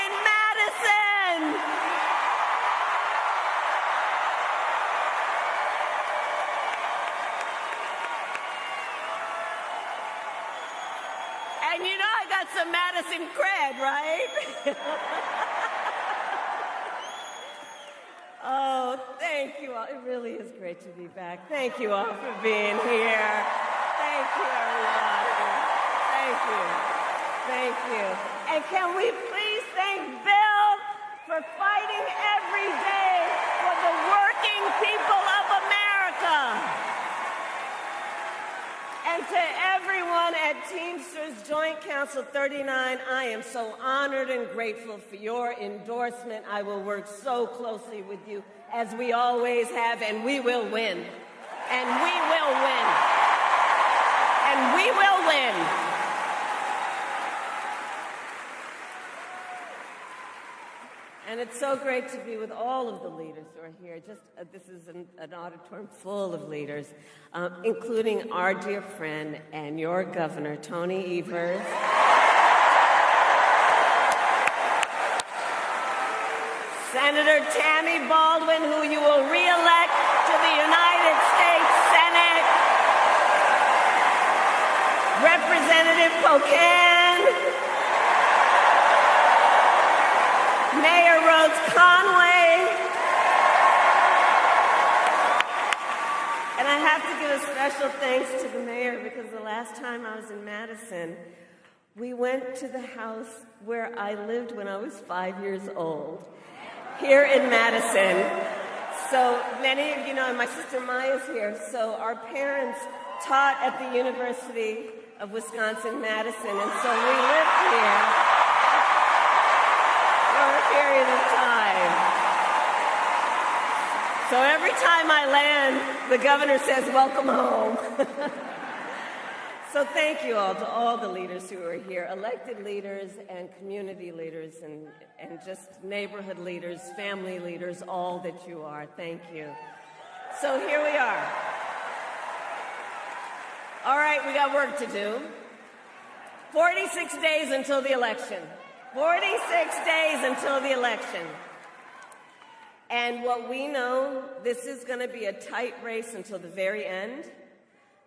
in Madison. And you know I got some Madison cred, right? Oh, thank you all. It really is great to be back. Thank you all for being here. Thank you, everybody. Thank you. Thank you. And can we please thank Bill for fighting every day for the working people of America. And to everyone at Teamsters Joint Council 39, I am so honored and grateful for your endorsement. I will work so closely with you, as we always have, and we will win. And we will win. And we will win. And it's so great to be with all of the leaders who are here. This is an auditorium full of leaders, including our dear friend and your governor, Tony Evers. Senator Tammy Baldwin, who you will re-elect to the United States Senate. Representative Pocan. Mayor Rhodes Conway. And I have to give a special thanks to the mayor, because the last time I was in Madison, we went to the house where I lived when I was 5 years old, here in Madison. So many of you know, and my sister Maya's here, so our parents taught at the University of Wisconsin-Madison, and so we lived here for a period of time. So every time I land, the governor says, "Welcome home." So thank you all, to all the leaders who are here, elected leaders and community leaders and just neighborhood leaders, family leaders, all that you are. Thank you. So here we are. All right, we got work to do. 46 days until the election. 46 days until the election. And what we know, this is going to be a tight race until the very end.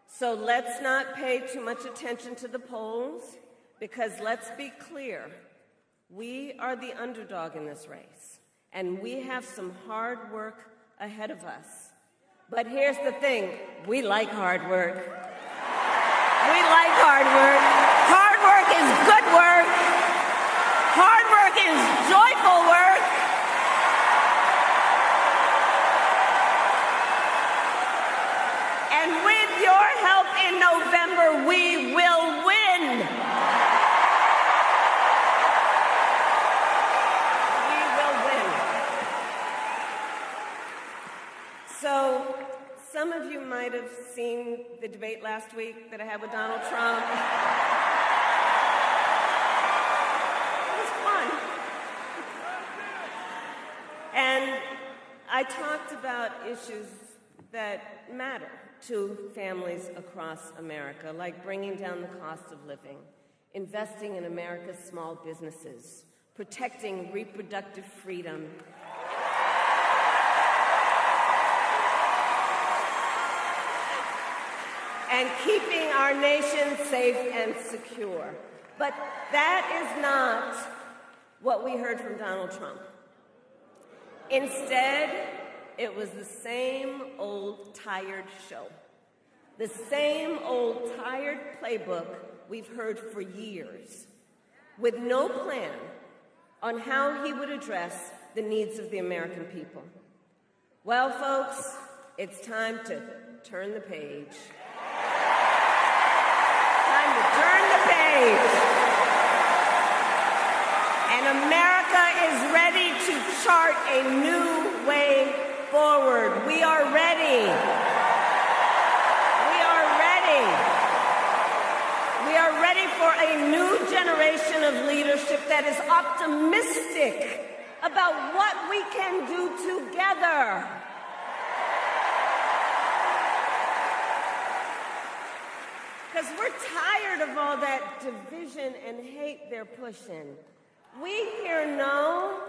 So let's not pay too much attention to the polls, because let's be clear, we are the underdog in this race, and we have some hard work ahead of us. But here's the thing, we like hard work. We like hard work. Hard work is good work. Hard work is joyful work. And with your help in November, we will win. We will win. So, some of you might have seen the debate last week that I had with Donald Trump. It was fun. And I talked about issues that matter to families across America, like bringing down the cost of living, investing in America's small businesses, protecting reproductive freedom, and keeping our nation safe and secure. But that is not what we heard from Donald Trump. Instead, it was the same old tired show, the same old tired playbook we've heard for years, with no plan on how he would address the needs of the American people. Well, folks, it's time to turn the page. Time to turn the page. And America is ready to chart a new way forward. We are ready. We are ready. We are ready for a new generation of leadership that is optimistic about what we can do together. Because we're tired of all that division and hate they're pushing. We here know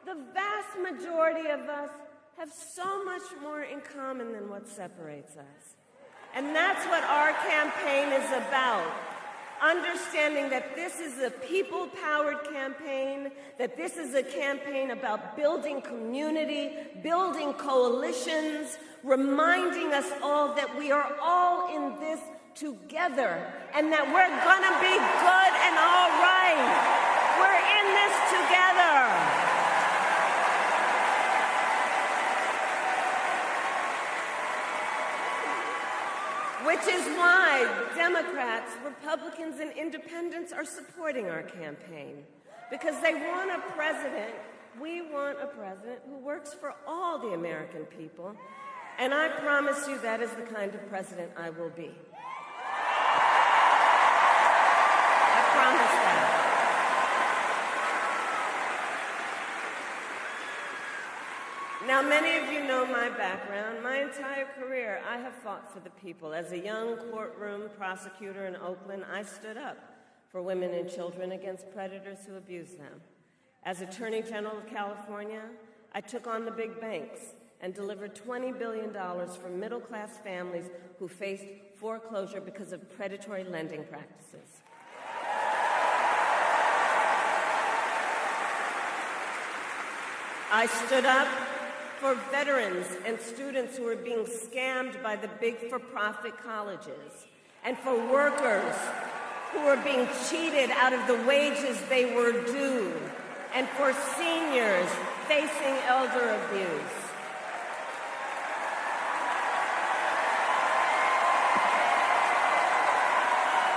the vast majority of us have so much more in common than what separates us. And that's what our campaign is about. Understanding that this is a people-powered campaign, that this is a campaign about building community, building coalitions, reminding us all that we are all in this together and that we're gonna be good and all right. We're in this together. Which is why Democrats, Republicans, and Independents are supporting our campaign. Because they want a president, we want a president who works for all the American people. And I promise you that is the kind of president I will be. I promise that. Now, many of you know my background. My entire career, I have fought for the people. As a young courtroom prosecutor in Oakland, I stood up for women and children against predators who abused them. As Attorney General of California, I took on the big banks and delivered $20 billion for middle-class families who faced foreclosure because of predatory lending practices. I stood up for veterans and students who were being scammed by the big for-profit colleges, and for workers who were being cheated out of the wages they were due, and for seniors facing elder abuse.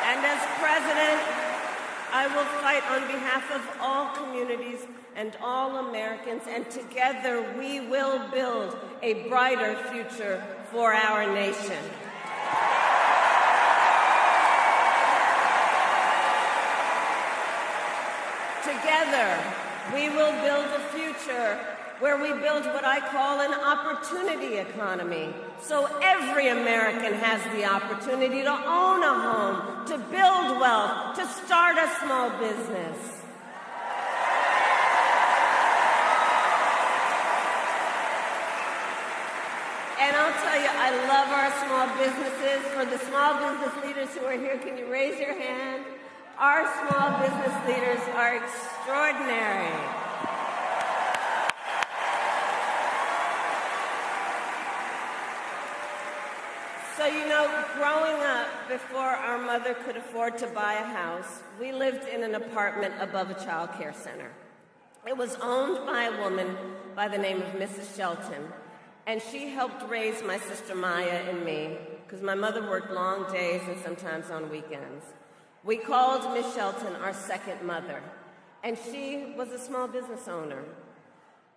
And as president, I will fight on behalf of all communities and all Americans, and together we will build a brighter future for our nation. Together, we will build a future where we build what I call an opportunity economy, so every American has the opportunity to own a home, to build wealth, to start a small business. And I'll tell you, I love our small businesses. For the small business leaders who are here, can you raise your hand? Our small business leaders are extraordinary. So, you know, growing up, before our mother could afford to buy a house, we lived in an apartment above a child care center. It was owned by a woman by the name of Mrs. Shelton, and she helped raise my sister Maya and me, because my mother worked long days and sometimes on weekends. We called Miss Shelton our second mother, and she was a small business owner.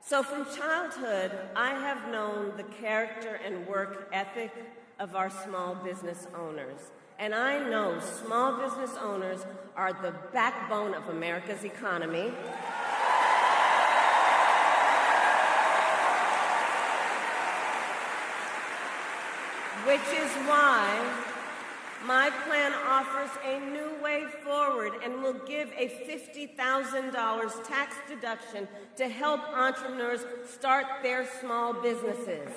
So from childhood, I have known the character and work ethic of our small business owners. And I know small business owners are the backbone of America's economy. Which is why my plan offers a new way forward and will give a $50,000 tax deduction to help entrepreneurs start their small businesses.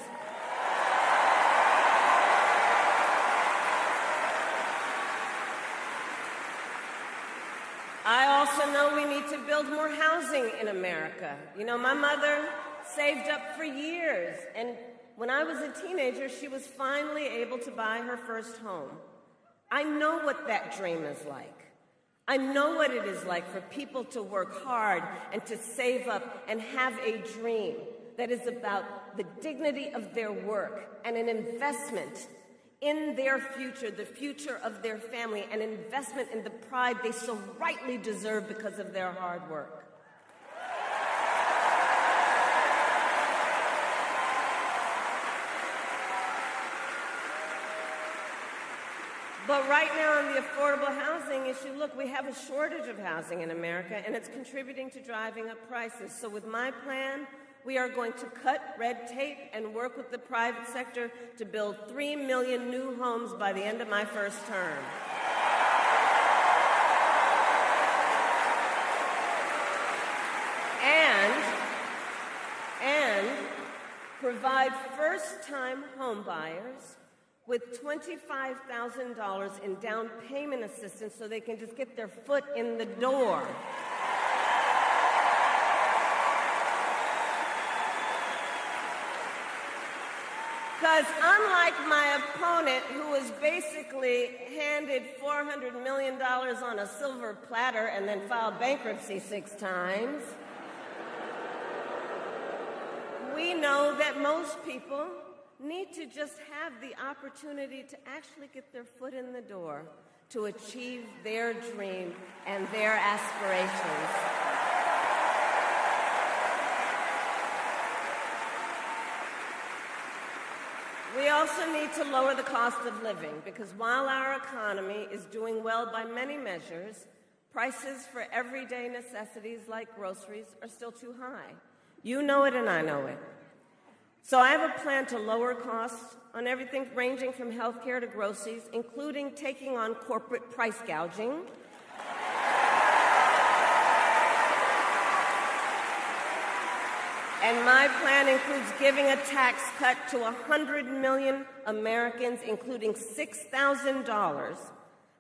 I also know we need to build more housing in America. You know, my mother saved up for years, and when I was a teenager, she was finally able to buy her first home. I know what that dream is like. I know what it is like for people to work hard and to save up and have a dream that is about the dignity of their work and an investment in their future, the future of their family, an investment in the pride they so rightly deserve because of their hard work. But right now on the affordable housing issue, look, we have a shortage of housing in America, and it's contributing to driving up prices. So with my plan, we are going to cut red tape and work with the private sector to build 3 million new homes by the end of my first term. provide first-time homebuyers with $25,000 in down payment assistance so they can just get their foot in the door. Because unlike my opponent, who was basically handed $400 million on a silver platter and then filed bankruptcy 6 times, we know that most people need to just have the opportunity to actually get their foot in the door to achieve their dream and their aspirations. We also need to lower the cost of living, because while our economy is doing well by many measures, prices for everyday necessities like groceries are still too high. You know it and I know it. So I have a plan to lower costs on everything ranging from health care to groceries, including taking on corporate price gouging, and my plan includes giving a tax cut to 100 million Americans, including $6,000,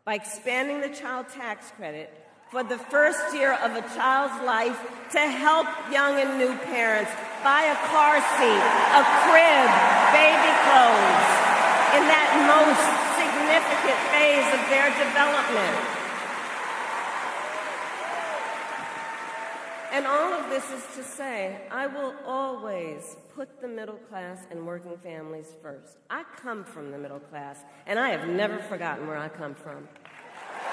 by expanding the child tax credit for the first year of a child's life to help young and new parents buy a car seat, a crib, baby clothes, in that most significant phase of their development. And all of this is to say, I will always put the middle class and working families first. I come from the middle class, and I have never forgotten where I come from.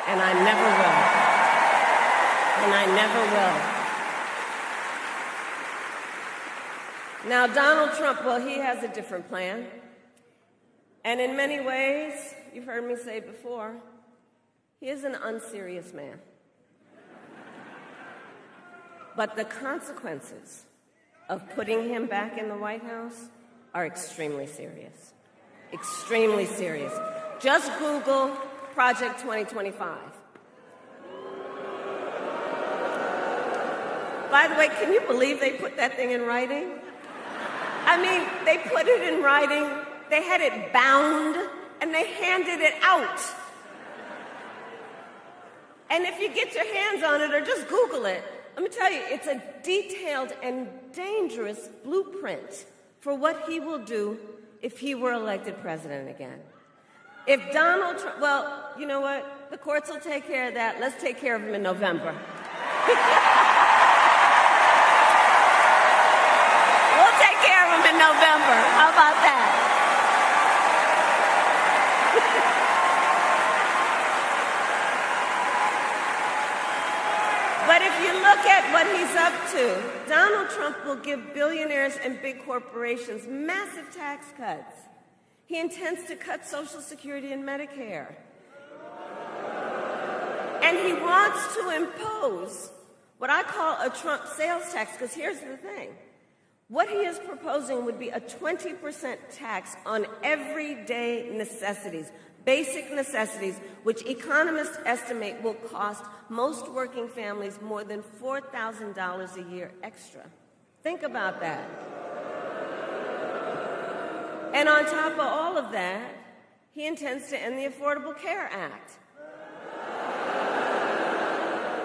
And I never will. And I never will. Now, Donald Trump, well, he has a different plan. And in many ways, you've heard me say before, he is an unserious man. But the consequences of putting him back in the White House are extremely serious. Extremely serious. Just Google Project 2025. By the way, can you believe they put that thing in writing? I mean, they put it in writing, they had it bound, and they handed it out. And if you get your hands on it or just Google it, let me tell you, it's a detailed and dangerous blueprint for what he will do if he were elected president again. If Donald Trump, well, you know what? The courts will take care of that. Let's take care of him in November. We'll take care of him in November. How about that? But if you look at what he's up to, Donald Trump will give billionaires and big corporations massive tax cuts. He intends to cut Social Security and Medicare. And he wants to impose what I call a Trump sales tax, because here's the thing. What he is proposing would be a 20% tax on everyday necessities, basic necessities, which economists estimate will cost most working families more than $4,000 a year extra. Think about that. And on top of all of that, he intends to end the Affordable Care Act.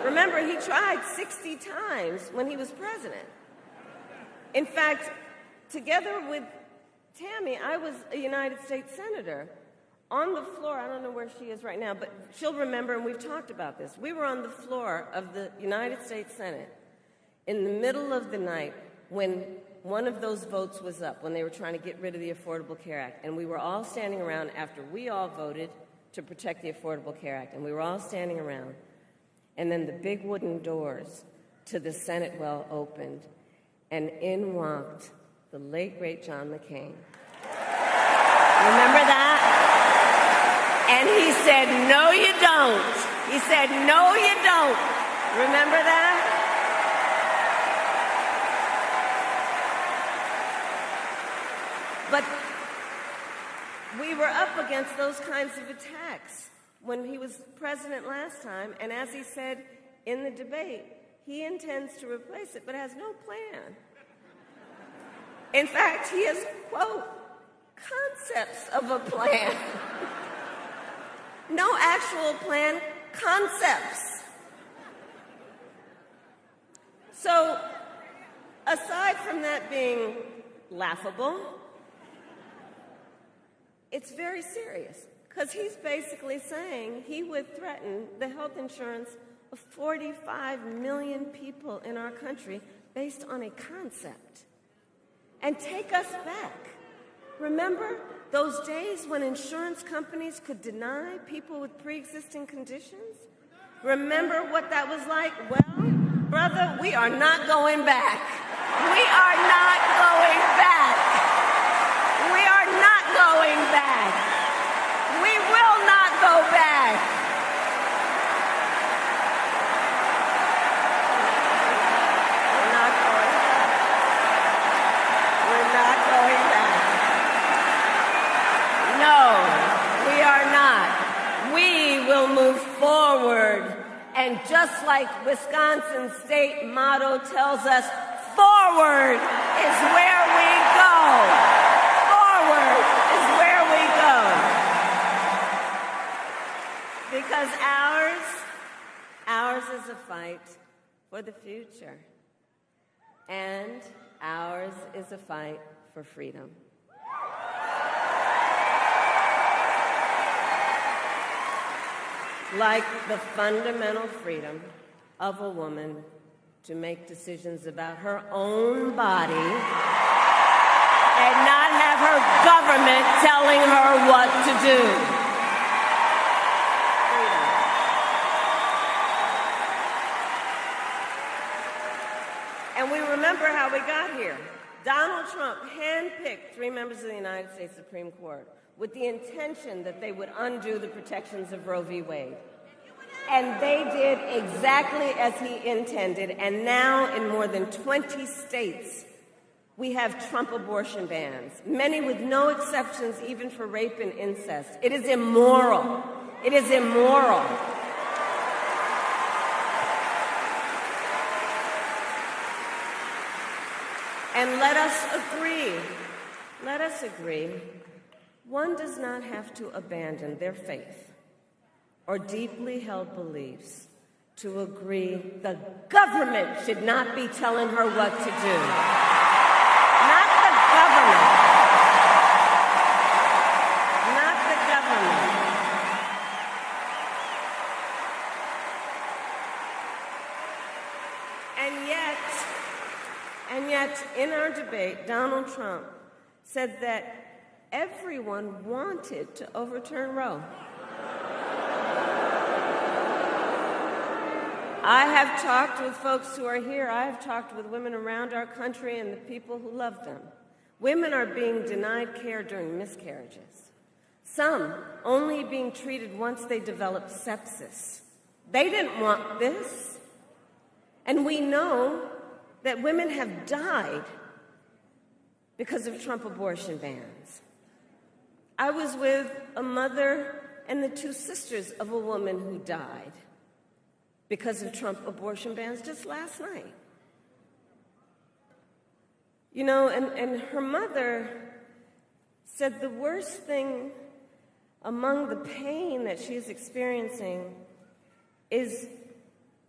Remember, he tried 60 times when he was president. In fact, together with Tammy, I was a United States Senator. On the floor, I don't know where she is right now, but she'll remember, and we've talked about this. We were on the floor of the United States Senate in the middle of the night when one of those votes was up, when they were trying to get rid of the Affordable Care Act. And we were all standing around after we all voted to protect the Affordable Care Act. And we were all standing around. And then the big wooden doors to the Senate well opened, and in walked the late, great John McCain. Remember that? And he said, "No, you don't." He said, "No, you don't." Remember that? But we were up against those kinds of attacks when he was president last time, and as he said in the debate, he intends to replace it, but has no plan. In fact, he has, quote, concepts of a plan. No actual plan, concepts. So, aside from that being laughable, it's very serious, because he's basically saying he would threaten the health insurance of 45 million people in our country based on a concept. And take us back. Remember those days when insurance companies could deny people with pre-existing conditions? Remember what that was like? Well, brother, we are not going back. We are not going back. We are not going back. We will not go back. We're not going back. We're not going back. No, we are not. We will move forward. And just like Wisconsin's state motto tells us, forward is where we go. Forward is where we go. Because ours is a fight for the future. And ours is a fight for freedom. Like the fundamental freedom of a woman to make decisions about her own body and not have her government telling her what to do. Freedom. And we remember how we got here. Donald Trump handpicked 3 members of the United States Supreme Court with the intention that they would undo the protections of Roe v. Wade. And they did exactly as he intended. And now in more than 20 states, we have Trump abortion bans, many with no exceptions even for rape and incest. It is immoral. It is immoral. And let us agree, one does not have to abandon their faith or deeply held beliefs to agree the government should not be telling her what to do. Not the government. Not the government. And yet, in our debate, Donald Trump said that everyone wanted to overturn Roe. I have talked with folks who are here. I have talked with women around our country and the people who love them. Women are being denied care during miscarriages. Some only being treated once they develop sepsis. They didn't want this. And we know that women have died because of Trump abortion bans. I was with a mother and the 2 sisters of a woman who died because of Trump abortion bans just last night. You know, and her mother said the worst thing among the pain that she's experiencing is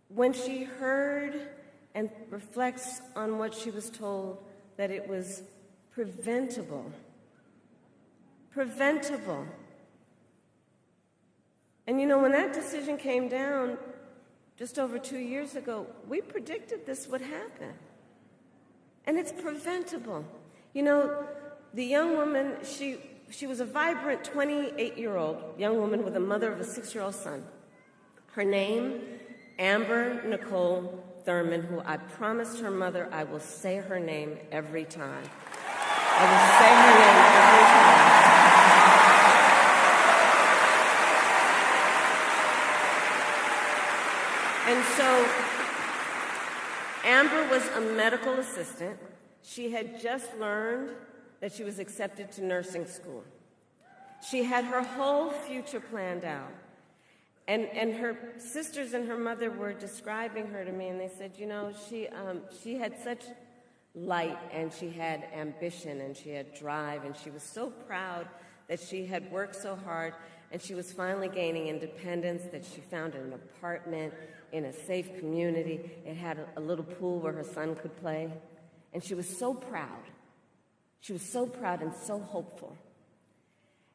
when she heard and reflects on what she was told, that it was preventable. Preventable. And you know, when that decision came down just over 2 years ago, we predicted this would happen. And it's preventable. You know, the young woman, she was a vibrant 28-year-old young woman with a mother of a 6-year-old son. Her name, Amber Nicole Thurman, who I promised her mother I will say her name every time. I will say her name every time. And so Amber was a medical assistant. She had just learned that she was accepted to nursing school. She had her whole future planned out. And her sisters and her mother were describing her to me, and they said, you know, she had such light, and she had ambition, and she had drive, and she was so proud that she had worked so hard, and she was finally gaining independence, that she found an apartment in a safe community. It had a little pool where her son could play, and she was so proud. She was so proud and so hopeful.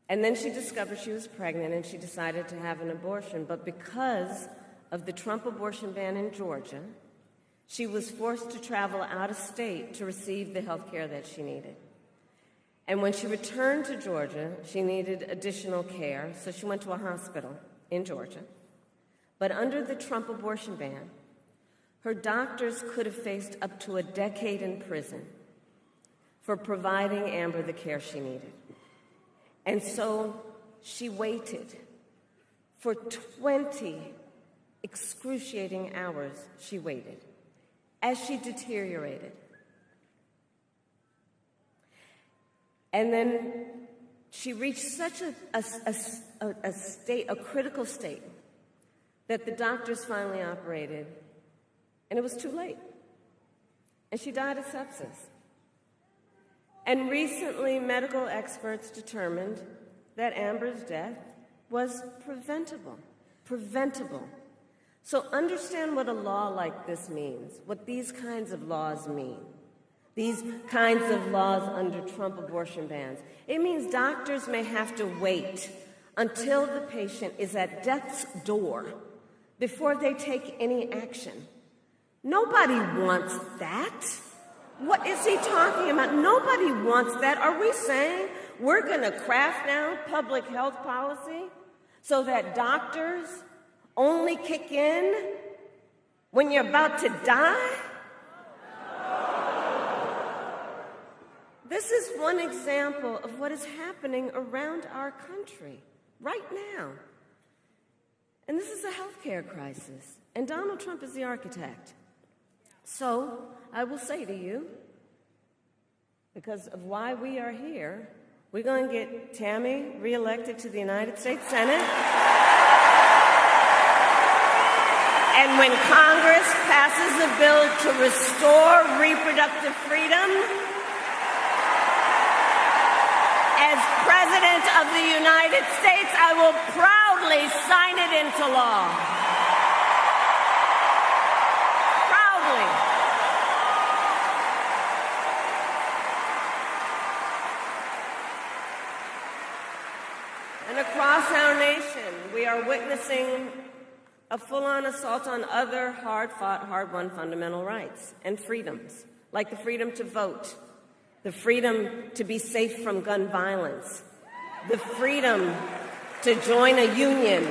And then she discovered she was pregnant, and she decided to have an abortion. But because of the Trump abortion ban in Georgia, she was forced to travel out of state to receive the health care that she needed. And when she returned to Georgia, she needed additional care, so she went to a hospital in Georgia. But under the Trump abortion ban, her doctors could have faced up to a decade in prison for providing Amber the care she needed. And so she waited for 20 excruciating hours. She waited as she deteriorated. And then she reached such a state, a critical state, that the doctors finally operated, and it was too late. And she died of sepsis. And recently, medical experts determined that Amber's death was preventable. Preventable. So understand what a law like this means, what these kinds of laws mean. These kinds of laws under Trump abortion bans. It means doctors may have to wait until the patient is at death's door before they take any action. Nobody wants that. What is he talking about? Nobody wants that. Are we saying we're going to craft now public health policy so that doctors only kick in when you're about to die? This is one example of what is happening around our country right now. And this is a healthcare crisis, and Donald Trump is the architect. So I will say to you, because of why we are here, we're going to get Tammy reelected to the United States Senate. And when Congress passes a bill to restore reproductive freedom, as President of the United States, I will proudly sign it into law. Proudly. And across our nation, we are witnessing a full-on assault on other hard-fought, hard-won fundamental rights and freedoms, like the freedom to vote, the freedom to be safe from gun violence, the freedom to join a union,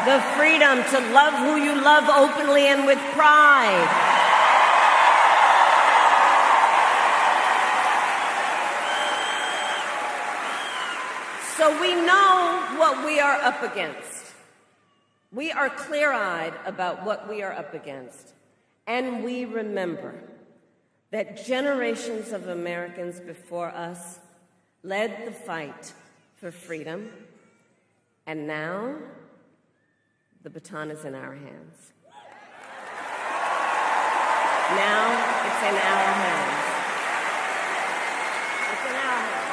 the freedom to love who you love openly and with pride. So we know what we are up against. We are clear-eyed about what we are up against, and we remember that generations of Americans before us led the fight for freedom, and now the baton is in our hands. Now it's in our hands. It's in our hands.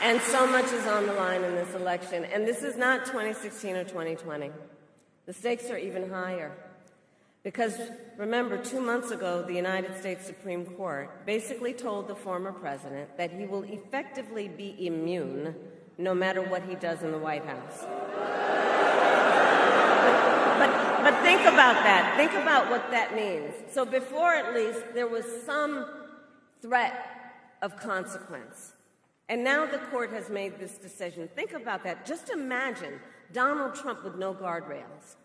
And so much is on the line in this election, and this is not 2016 or 2020. The stakes are even higher. Because, remember, 2 months ago, the United States Supreme Court basically told the former president that he will effectively be immune no matter what he does in the White House. But think about that. Think about what that means. So before, at least, there was some threat of consequence. And now the court has made this decision. Think about that. Just imagine Donald Trump with no guardrails.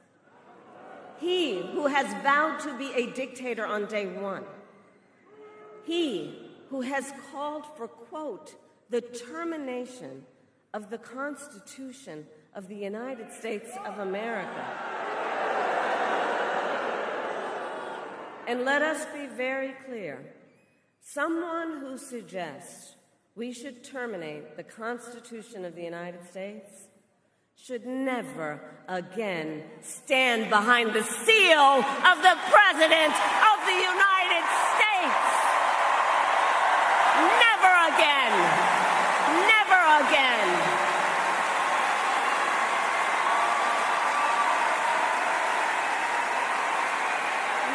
He who has vowed to be a dictator on day one. He who has called for, quote, the termination of the Constitution of the United States of America. And let us be very clear. Someone who suggests we should terminate the Constitution of the United States should never again stand behind the seal of the President of the United States. Never again. Never again.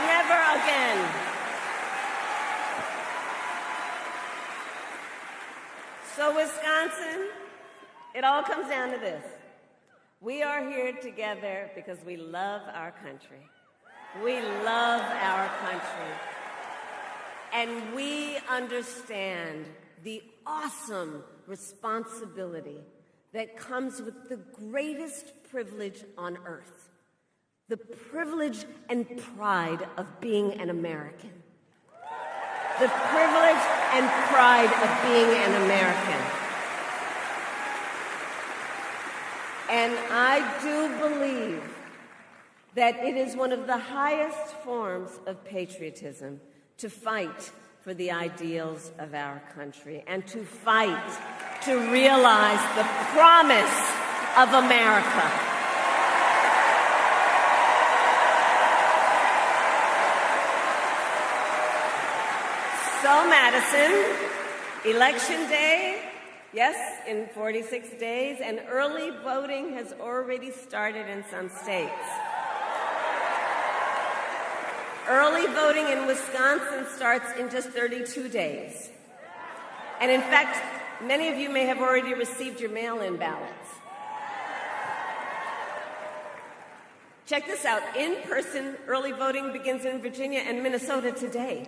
Never again. So, Wisconsin, it all comes down to this. We are here together because we love our country. We love our country. And we understand the awesome responsibility that comes with the greatest privilege on earth, the privilege and pride of being an American. The privilege and pride of being an American. And I do believe that it is one of the highest forms of patriotism to fight for the ideals of our country and to fight to realize the promise of America. So, Madison, Election Day, yes, in 46 days, and early voting has already started in some states. Early voting in Wisconsin starts in just 32 days. And in fact, many of you may have already received your mail-in ballots. Check this out. In-person early voting begins in Virginia and Minnesota today.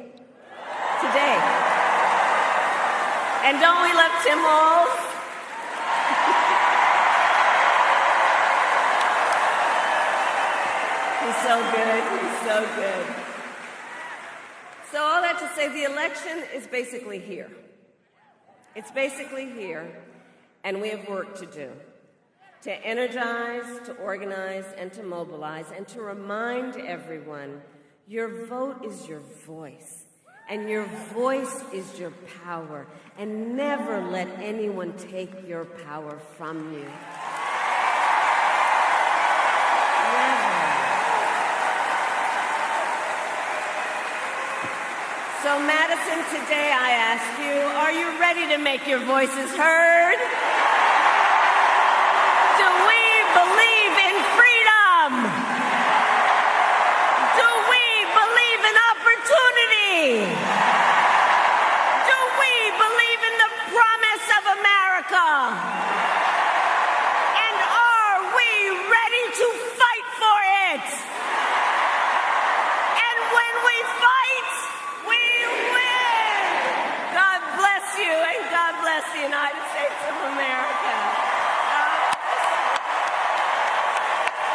Today. And don't we love Tim Walz? He's so good. He's so good. So all that to say, the election is basically here. It's basically here, and we have work to do. To energize, to organize, and to mobilize, and to remind everyone, your vote is your voice. And your voice is your power, and never let anyone take your power from you. Never. So, Madison, today I ask you, are you ready to make your voices heard? Do we believe in freedom? Do we believe in opportunity?